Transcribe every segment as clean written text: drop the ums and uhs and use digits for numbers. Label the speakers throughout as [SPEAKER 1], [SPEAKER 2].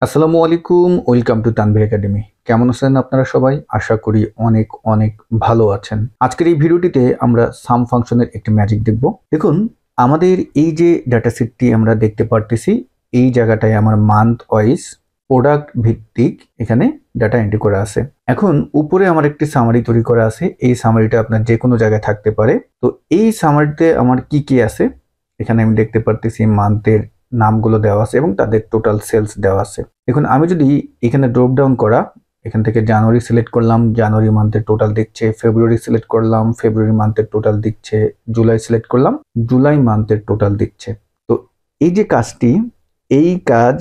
[SPEAKER 1] আসসালামু আলাইকুম, welcome to Tanvir academy. কেমন আছেন আপনারা সবাই? আশা করি অনেক অনেক ভালো আছেন। আজকের এই ভিডিওটিতে আমরা সাম ফাংশনের একটি ম্যাজিক দেখব। দেখুন, আমাদের এই যে ডাটা সেটটি আমরা দেখতে পারতেছি, এই জায়গাটায় আমার মান্থ ওয়াইজ প্রোডাক্ট ভিত্তিক এখানে ডাটা এন্ট্রি করা আছে। এখন উপরে আমার একটি সামারি তৈরি করা আছে। এই সামারিটা আপনার যে কোনো জায়গায় থাকতে পারে। তো এই সামারিতে আমার কি কি আছে এখানে আমি দেখতে পারতেছি। মান্থের নামগুলো দেওয়া আছে এবং তাদের টোটাল সেলস দেওয়া আছে। দেখুন, আমি যদি এখানে ড্রপ ডাউন করা, এখান থেকে জানুয়ারি সিলেক্ট করলাম, জানুয়ারি মান্থের টোটাল দিচ্ছে। ফেব্রুয়ারি সিলেক্ট করলাম, ফেব্রুয়ারি মান্থের টোটাল দিচ্ছে। জুলাই সিলেক্ট করলাম, জুলাই মান্থের টোটাল দিচ্ছে। তো এই যে কাজটি, এই কাজ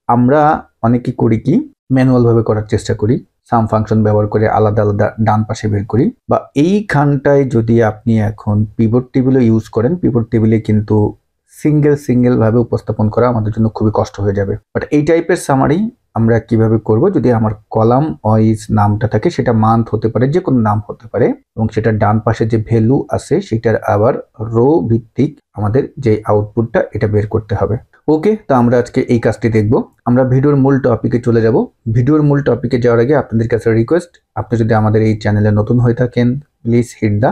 [SPEAKER 1] আমরা অনেকে করি কি ম্যানুয়াল ভাবে করার চেষ্টা করি, সাম ফাংশন ব্যবহার করে আলাদা আলাদা ডান পাশে বের করি। বা এইখানটায় যদি আপনি এখন পিভট টেবিলও ইউজ করেন, পিভট টেবিলে কিন্তু সিঙ্গেল ভাবে উপস্থাপন করা আমাদের জন্য খুবই কষ্ট হয়ে যাবে। বাট এই টাইপের সামারি আমরা কিভাবে করব, যদি আমার কলাম ওয়াইজ নামটা থাকে, সেটা মান্থ হতে পারে, যে কোনো নাম হতে পারে, এবং সেটা ডান পাশে যে ভ্যালু আছে সেটার আবার রো ভিত্তিক আমাদের যে আউটপুটটা এটা বের করতে হবে। ওকে, তো আমরা আজকে এই কাজটি দেখব। আমরা ভিডিওর মূল টপিকে চলে যাব। ভিডিওর মূল টপিকে যাওয়ার আগে আপনাদের কাছে রিকোয়েস্ট, আপনি যদি আমাদের এই চ্যানেলে নতুন হয়ে থাকেন, please hit the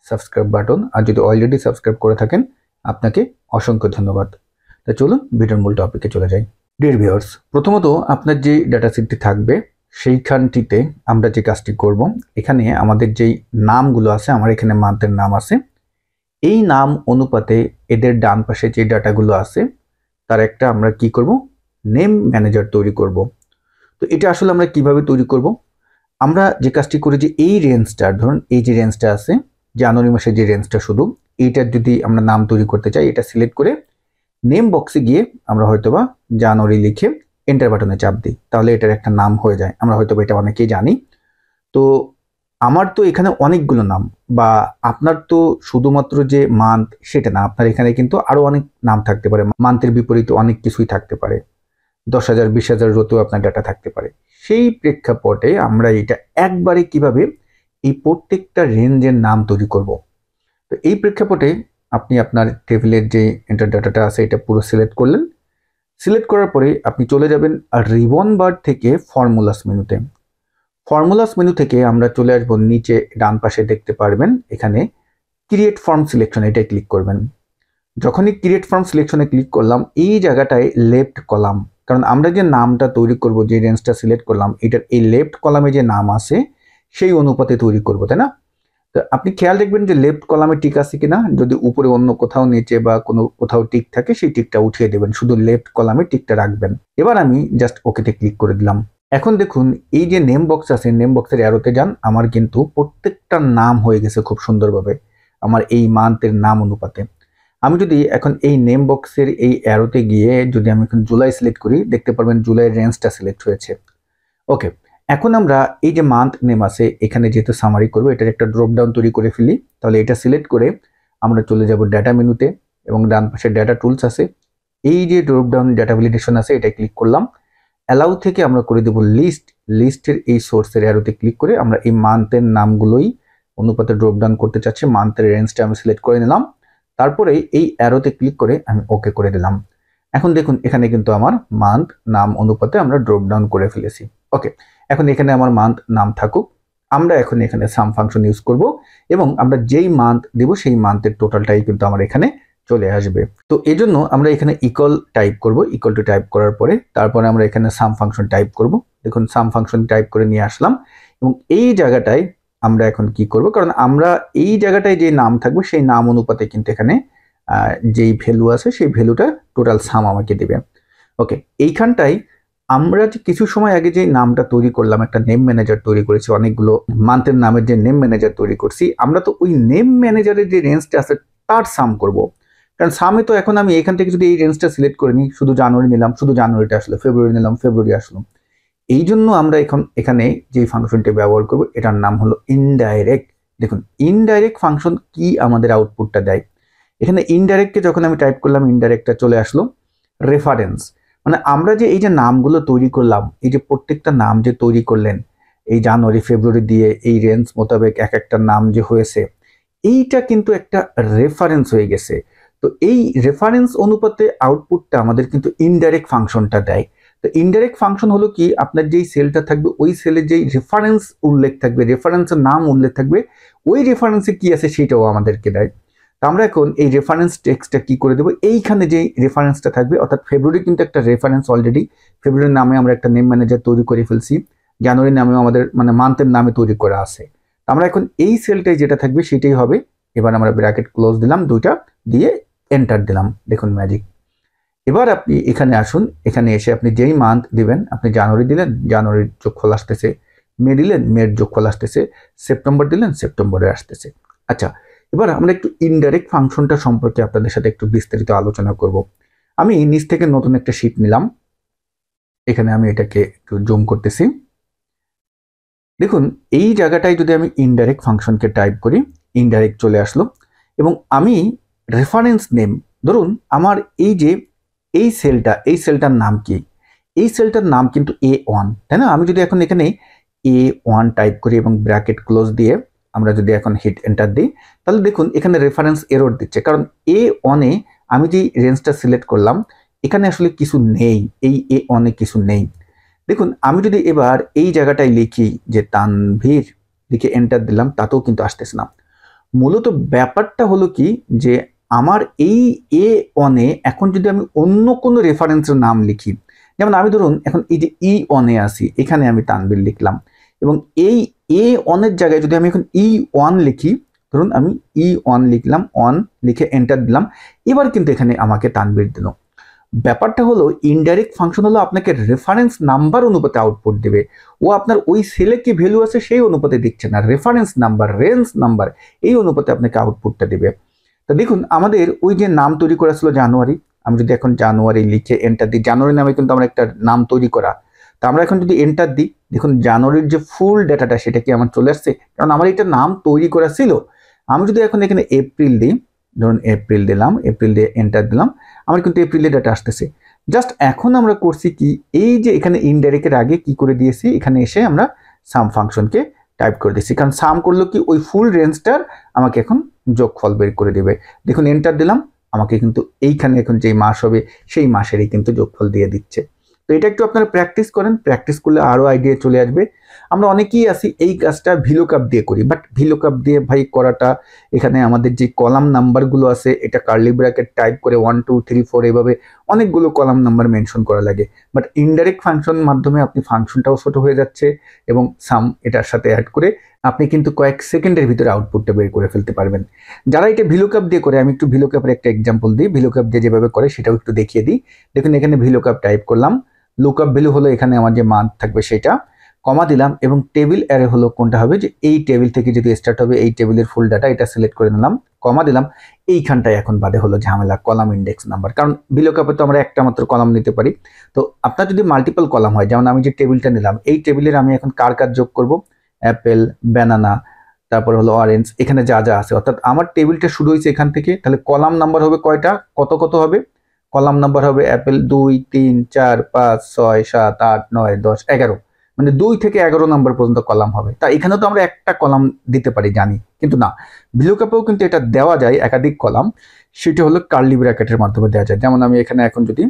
[SPEAKER 1] subscribe button. আর যদি অলরেডি সাবস্ক্রাইব করে থাকেন, আপনাকে অসংখ্য ধন্যবাদ। তা চলুন ভিডিওর মূল টপিকে চলে যাই। ডিয়ার ভিউয়ার্স, প্রথমত আপনার যে ডাটা সেটটি থাকবে সেইখানটিতে আমরা যে কাজটি করব, এখানে আমাদের যেই নামগুলো আছে, আমার এখানে মান্থের নাম আছে, এই নাম অনুপাতে এদের ডান পাশে যে ডাটাগুলো আছে তার একটা আমরা কি করব, নেম ম্যানেজার তৈরি করব। তো এটা আসলে আমরা কিভাবে তৈরি করব, আমরা যে কাজটি করি যে এই রেঞ্জটা, ধরুন এই যে রেঞ্জটা আছে, জানুয়ারি মাসের যে রেঞ্জটা, শুধু এইটার যদি আমরা নাম তৈরি করতে চাই, এটা সিলেক্ট করে নেম বক্সে গিয়ে আমরা হয়তোবা জানুয়ারি লিখে এন্টার বাটনে চাপ দিই, তাহলে এটার একটা নাম হয়ে যায়। আমরা হয়তোবা এটা অনেকেই জানি। তো আমার তো এখানে অনেকগুলো নাম, বা আপনার তো শুধুমাত্র যে মান্থ সেটা না, আপনার এখানে কিন্তু আরো অনেক নাম থাকতে পারে। মান্থের বিপরীতে অনেক কিছুই থাকতে পারে, 10,000 20,000 রোতেও আপনার ডাটা থাকতে পারে। সেই প্রেক্ষাপটে আমরা এটা একবারে কিভাবে এই প্রত্যেকটা রেঞ্জের নাম তৈরি করব। তো এই প্রেক্ষাপটে আপনি আপনার টেবিলের যে এন্টার ডাটাটা আছে এটা পুরো সিলেক্ট করলেন। সিলেক্ট করার পরে আপনি চলে যাবেন রিবন বার থেকে ফর্মুলাস মেনুতে। ফর্মুলাস মেনু থেকে আমরা চলে আসবো নিচে ডান পাশে দেখতে পারবেন এখানে ক্রিয়েট ফর্ম সিলেকশন, এটাই ক্লিক করবেন। যখনই ক্রিয়েট ফর্ম সিলেকশনে ক্লিক করলাম, এই জায়গাটায় লেফট কলাম, কারণ আমরা যে নামটা তৈরি করব, যে রেঞ্জটা সিলেক্ট করলাম, এটার এই লেফট কলামে যে নাম আছে সেই অনুপাতে তৈরি করব, তাই না? তো আপনি খেয়াল রাখবেন যে লেফট কলামে টিক আছে কিনা। যদি উপরে অন্য কোথাও নিচে বা কোনো কোথাও টিক থাকে, সেই টিকটা উঠিয়ে দেবেন, শুধু লেফট কলামে টিকটা রাখবেন। এবার আমি জাস্ট ওকেতে ক্লিক করে দিলাম। এখন দেখুন, এই যে নেম বক্স আছে, নেম বক্সের অ্যারোতে যান, আমার কিন্তু প্রত্যেকটা নাম হয়ে গেছে খুব সুন্দরভাবে আমার এই মান্থের নাম অনুপাতে। আমি যদি এখন এই নেম বক্সের এই অ্যারোতে গিয়ে যদি আমি এখন জুলাই সিলেক্ট করি, দেখতে পারবেন জুলাইয়ের রেঞ্জটা সিলেক্ট হয়েছে। ওকে, এখন আমরা এই যে মান্থ নেম আছে, এখানে যেহেতু সামারি করবো, এটার একটা ড্রপ ডাউন তৈরি করে ফেলি। তাহলে এটা সিলেক্ট করে আমরা চলে যাব ডাটা মেনুতে, এবং ডান পাশে ডাটা টুলস আছে, এই যে ড্রপ ডাউন ডাটা ভ্যালিডেশন আছে, এটা ক্লিক করলাম। অ্যালাউ থেকে আমরা করে দেব লিস্ট। লিস্টের এই সোর্সের অ্যারোতে ক্লিক করে আমরা এই মান্থের নামগুলোই অনুপাতে ড্রপ ডাউন করতে চাচ্ছি। মান্থের রেঞ্জটা আমি সিলেক্ট করে নিলাম, তারপরে এই অ্যারোতে ক্লিক করে আমি ওকে করে দিলাম। এখন দেখুন, এখানে কিন্তু আমার মান্থ নাম অনুপাতে আমরা ড্রপ ডাউন করে ফেলেছি। ওকে, এখন এখানে আমার মান্থ নাম থাকুক। আমরা এখন এখানে সাম ফাংশন ইউজ করব, এবং আমরা যেই মান্থ দেব সেই মান্থের টোটালটাই কিন্তু আমার এখানে চলে আসবে। তো এই জন্য আমরা এখানে ইকুয়াল টাইপ করব। ইকুয়াল টু টাইপ করার পরে তারপরে আমরা এখানে সাম ফাংশন টাইপ করব। দেখুন, সাম ফাংশন টাইপ করে নিয়ে আসলাম, এবং এই জায়গাটায় আমরা এখন কি করব, কারণ আমরা এই জায়গাটায় যে নাম থাকবে সেই নাম অনুপাতে কিন্তু এখানে যেই ভ্যালু আছে সেই ভ্যালুটা টোটাল সাম আমাকে দেবে। ওকে, এইখানটায় আমরা যে কিছু সময় আগে যে নামটা তৈরি করলাম, একটা নেম ম্যানেজার তৈরি করেছি, অনেকগুলো মান্থের নামের যে নেম ম্যানেজার তৈরি করছি, আমরা তো ওই নেম ম্যানেজারের যে রেঞ্জটা আছে তার সাম করব। কারণ সামে তো এখন আমি এখান থেকে যদি এই রেঞ্জটা সিলেক্ট করে নিই, শুধু জানুয়ারি নিলাম, শুধু জানুয়ারিটা আসলো, ফেব্রুয়ারি নিলাম, ফেব্রুয়ারি আসলো। এই জন্য আমরা এখন এখানে যে ফাংশনটি ব্যবহার করব, এটার নাম হলো ইনডাইরেক্ট। দেখুন, ইনডাইরেক্ট ফাংশন কি আমাদের আউটপুটটা দেয়। এখানে ইনডাইরেক্টকে যখন আমি টাইপ করলাম, ইনডাইরেক্টটা চলে আসলো রেফারেন্স। মানে আমরা যে এই যে নামগুলো তৈরি করলাম, এই যে প্রত্যেকটা নাম যে তৈরি করলেন, এই জানুয়ারি ফেব্রুয়ারি দিয়ে এই রেঞ্জ মোতাবেক এক একটা নাম যে হয়েছে, এইটা কিন্তু একটা রেফারেন্স হয়ে গেছে। তো এই রেফারেন্স অনুপাতে আউটপুটটা আমাদের কিন্তু ইনডাইরেক্ট ফাংশনটা দেয়। তো ইনডাইরেক্ট ফাংশন হলো কি, আপনার যেই সেলটা থাকবে ওই সেলের যেই রেফারেন্স উল্লেখ থাকবে, রেফারেন্সের নাম উল্লেখ থাকবে, ওই রেফারেন্সে কি আছে সেটাও আমাদেরকে দেয়। তো আমরা এখন এই রেফারেন্স টেক্সটটা কি করে দেবো, এইখানে যে রেফারেন্সটা থাকবে, অর্থাৎ ফেব্রুয়ারি কিন্তু একটা রেফারেন্স অলরেডি, ফেব্রুয়ারির নামে আমরা একটা নেম ম্যানেজার তৈরি করে ফেলছি, জানুয়ারি নামেও আমাদের মানে মান্থের নামে তৈরি করা আছে। আমরা এখন এই সেলটাই যেটা থাকবে সেটাই হবে। এবার আমরা ব্র্যাকেট ক্লোজ দিলাম, দুইটা দিয়ে এন্টার দিলাম, দেখুন ম্যাজিক। এবার আপনি এখানে আসুন, এখানে এসে আপনি যেই মান্থ দিবেন, আপনি জানুয়ারি দিলেন, জানুয়ারির যোগফল আসতেছে, মে দিলেন, মের যোগফল আসতেছে, সেপ্টেম্বর দিলেন, সেপ্টেম্বরে আসতেছে। আচ্ছা, এবার আমরা একটু ইনডাইরেক্ট ফাংশনটা সম্পর্কে আপনাদের সাথে একটু বিস্তারিত আলোচনা করব। আমি নিচ থেকে নতুন একটা শীট নিলাম, এখানে আমি এটাকে একটু জুম করতেছি। দেখুন এই জায়গাটায় যদি আমি ইনডাইরেক্ট ফাংশনকে টাইপ করি, ইনডাইরেক্ট চলে আসলো, এবং আমি রেফারেন্স নেম, ধরুন আমার এই যে এই সেলটার নাম কি, এই সেলটার নাম কিন্তু A1, তাই না? আমি যদি এখন এখানে A1 টাইপ করি এবং ব্র্যাকেট ক্লোজ দিয়ে আমরা যদি এখন হিট এন্টার দিই, তাহলে দেখুন এখানে রেফারেন্স এরর দিচ্ছে, কারণ A1 এ আমি যে রেঞ্জটা সিলেক্ট করলাম এখানে আসলে কিছু নেই, এই A1 এ কিছু নেই। দেখুন আমি যদি এবার এই জায়গাটায় লিখি যে তানভীর, লিখে এন্টার দিলাম, তাতেও কিন্তু আসতেছে না। মূলত ব্যাপারটা হলো কি, যে আমার এই A1 এ এখন যদি আমি অন্য কোনো রেফারেন্সের নাম লিখি, যেমন আমি ধরুন এখন এই যে E1 এ আসি, এখানে আমি তানভীর লিখলাম, এবং এই A1 এর জায়গায় যদি আমি এখন E1 লিখি, ধরুন আমি E1 লিখলাম, অন লিখে এন্টার দিলাম, এবার কিন্তু এখানে আমাকে তানভীর দিল। ব্যাপারটা হলো ইনডাইরেক্ট ফাংশন হলো আপনাকে রেফারেন্স নাম্বার অনুপাতে আউটপুট দেবে, ও আপনার ওই সেলে কি ভ্যালু আছে সেই অনুপাতে দিচ্ছে না, রেফারেন্স নাম্বার, রেঞ্জ নাম্বার, এই অনুপাতে আপনাকে আউটপুটটা দেবে। তো দেখুন আমাদের ওই যে নাম তৈরি করা ছিল জানুয়ারি, আমি যদি এখন জানুয়ারি লিখে এন্টার দিই, জানুয়ারি নামে কিন্তু আমরা একটা নাম তৈরি করা, তা আমরা এখন যদি এন্টার দিই, দেখুন জানুয়ারির যে ফুল ডেটাটা সেটা কি আমার চলে আসছে, কারণ আমার এটা নাম তৈরি করা ছিল। আমি যদি এখন এখানে এপ্রিল দিই, ধরুন এপ্রিল দিলাম, এপ্রিল দিয়ে এন্টার দিলাম, আমার কিন্তু এপ্রিলের ডেটা আসতেছে। জাস্ট এখন আমরা করছি কি, এই যে এখানে ইনডাইরেক্টের আগে কি করে দিয়েছি, এখানে এসে আমরা সাম ফাংশনকে টাইপ করে দিয়েছি, কারণ সাম করলো কি ওই ফুল রেঞ্জটার আমাকে এখন যোগফল বের করে দেবে। দেখুন এন্টার দিলাম, আমাকে কিন্তু এইখানে এখন যেই মাস হবে সেই মাসেরই কিন্তু যোগফল দিয়ে দিচ্ছে। তো এটা একটু আপনারা প্র্যাকটিস করেন, প্র্যাকটিস করলে আরও আইডিয়া চলে আসবে। আমরা অনেকেই আছি এই কাজটা ভিলুকআপ দিয়ে করি, বাট ভিলুকআপ দিয়ে ভাই করাটা, এখানে আমাদের যে কলাম নাম্বারগুলো আছে এটা কার্লি ব্র্যাকেট টাইপ করে 1 2 3 4 এভাবে অনেকগুলো কলাম নাম্বার মেনশন করা লাগে, বাট ইনডাইরেক্ট ফাংশন মাধ্যমে আপনি ফাংশনটাও ছোট হয়ে যাচ্ছে এবং সাম এটার সাথে অ্যাড করে আপনি কিন্তু কয়েক সেকেন্ডের ভিতরে আউটপুটটা বের করে ফেলতে পারবেন। যারা এটা ভিলুকআপ দিয়ে করে, আমি একটু ভিলুকআপের একটা এক্সাম্পল দিই, ভিলুকআপ দিয়ে যেভাবে করে সেটাও একটু দেখিয়ে দিই। দেখুন এখানে ভিলুকআপ টাইপ করলাম, লুকআপ ভ্যালু হলো এখানে আমার যে মান্থ থাকবে সেটা, কমা দিলাম, এবং টেবিল অ্যারে হলো কোনটা হবে, যে এই টেবিল থেকে যদি স্টার্ট হবে এই টেবিলের ফুল ডাটা, এটা সিলেক্ট করে নিলাম, কমা দিলাম। এইখানটায় এখন বাদে হলো ঝামেলা, কলাম ইন্ডেক্স নাম্বার, কারণ ভিলুকআপে তো আমরা একটা মাত্র কলাম নিতে পারি। তো আপনার যদি মাল্টিপল কলাম হয়, যেমন আমি যে টেবিলটা নিলাম, এই টেবিলের আমি এখন কার কার যোগ করব, অ্যাপেল, ব্যানানা, তারপর হলো অরেঞ্জ, এখানে যা যা আছে, অর্থাৎ আমার টেবিলটা শুরু হয়েছে এখান থেকে, তাহলে কলাম নাম্বার হবে কয়টা, কত কত হবে, কলাম নাম্বার হবে অ্যাপেল 2 3 4 5 6 7 8 9 10 11, মানে 2 থেকে 11 নাম্বার পর্যন্ত কলাম হবে। তা এখানে তো আমরা একটা কলাম দিতে পারি জানি, কিন্তু না, ভিলুকআপেও কিন্তু এটা দেওয়া যায় একাধিক কলাম, সেটা হলো কার্লি ব্র্যাকেটের মাধ্যমে দেওয়া যায়। যেমন আমি এখানে এখন যদি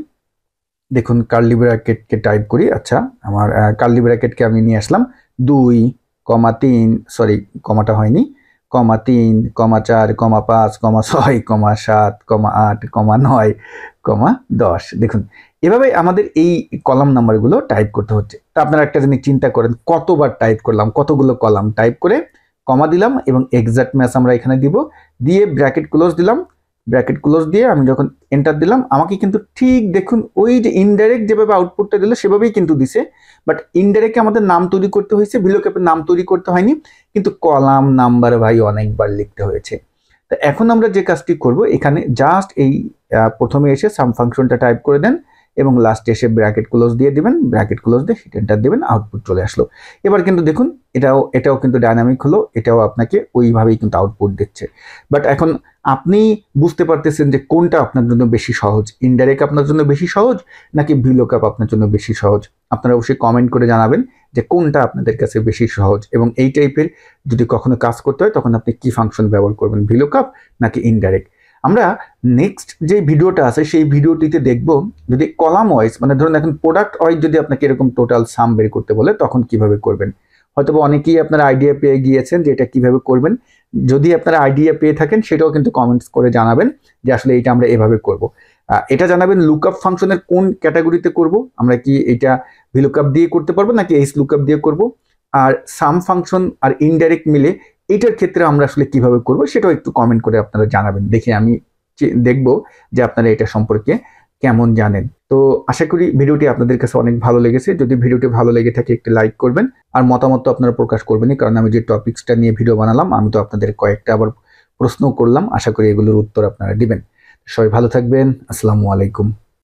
[SPEAKER 1] দেখুন কার্লি ব্র্যাকেটকে টাইপ করি, আচ্ছা আমার কার্লি ব্র্যাকেটকে আমি নিয়ে আসলাম 2, 3, সরি কমাটা হয়নি, 3, 4, 5, 6, 7, 8, 9, 10, দেখুন এভাবে আমাদের এই কলাম নাম্বারগুলো টাইপ করতে হচ্ছে। তা আপনারা একটা জিনিস চিন্তা করেন, কতবার টাইপ করলাম, কতগুলো কলাম টাইপ করে কমা দিলাম, এবং এক্সাক্ট ম্যাচ আমরা এখানে দিব, দিয়ে ব্র্যাকেট ক্লোজ দিলাম, ব্র্যাকেট ক্লোজ দিয়ে আমি যখন এন্টার দিলাম, আমাকে কিন্তু ঠিক দেখুন ওই যে ইনডাইরেক্ট যেভাবে আউটপুটটা দিল সেভাবেই কিন্তু দিছে, বাট ইনডাইরেক্ট আমাদের নাম তৈরি করতে হয়েছে, ভিলুকআপের নাম তৈরি করতে হয়নি, কিন্তু কলাম নাম্বার ভাই অনেকবার লিখতে হয়েছে। তো এখন আমরা যে কাজটি করব, এখানে জাস্ট এই প্রথমে এসে সাম ফাংশনটা টাইপ করে দেন এবং লাস্টে এসে ব্র্যাকেট ক্লোজ দিয়ে দিবেন, ব্র্যাকেট ক্লোজ দিয়ে হিট এন্টার দিবেন, আউটপুট চলে আসলো। এবার কিন্তু দেখুন এটাও কিন্তু ডাইনামিক হলো, এটাও আপনাকে ওইভাবেই কিন্তু আউটপুট দিচ্ছে। বাট এখন আপনি বুঝতে পারতেছেন যে কোনটা আপনার জন্য বেশি সহজ, ইনডাইরেক্ট আপনার জন্য বেশি সহজ নাকি ভিলুকআপ আপনার জন্য বেশি সহজ। আপনারা অবশ্যই কমেন্ট করে জানাবেন যে কোনটা আপনাদের কাছে বেশি সহজ, এবং এই টাইপের যদি কখনো কাজ করতে হয় তখন আপনি কি ফাংশন ব্যবহার করবেন, ভিলুকআপ নাকি ইনডাইরেক্ট। আমরা নেক্সট যে ভিডিওটা আছে সেই ভিডিওটিতে দেখব যদি কলাম ওয়াইজ মানে ধরুন এখন প্রোডাক্ট ওয়াইজ যদি আপনাকে এরকম টোটাল সাম বের করতে বলে তখন কিভাবে করবেন। হয়তো অনেকেই আপনারা আইডিয়া পেয়ে গিয়েছেন যে এটা কিভাবে করবেন। যদি আপনারা আইডিয়া পেয়ে থাকেন সেটাও কিন্তু কমেন্টস করে জানাবেন যে আসলে এটা আমরা এভাবে করব। এটা জানাবেন লুকআপ ফাংশনের কোন ক্যাটাগরিতে করব, আমরা কি এটা ভিলুকআপ দিয়ে করতে পারবো নাকি এইচ লুকআপ দিয়ে করব, আর সাম ফাংশন আর ইনডাইরেক্ট মিলে এটার ক্ষেত্রে আমরা আসলে কিভাবে করব সেটাও একটু কমেন্ট করে আপনারা জানাবেন। দেখে আমি দেখব যে আপনারা এটা সম্পর্কে কেমন জানেন। তো আশা করি ভিডিওটি আপনাদের কাছে অনেক ভালো লেগেছে। যদি ভিডিওটি ভালো লেগে থাকে একটি লাইক করবেন, আর মতামত তো আপনারা প্রকাশ করবেনই, কারণ আমি যে টপিকসটা নিয়ে ভিডিও বানালাম আমি তো আপনাদের কয়েকটা আবার প্রশ্ন করলাম, আশা করি এগুলোর উত্তর আপনারা দিবেন। সবাই ভালো থাকবেন। আসসালামু আলাইকুম।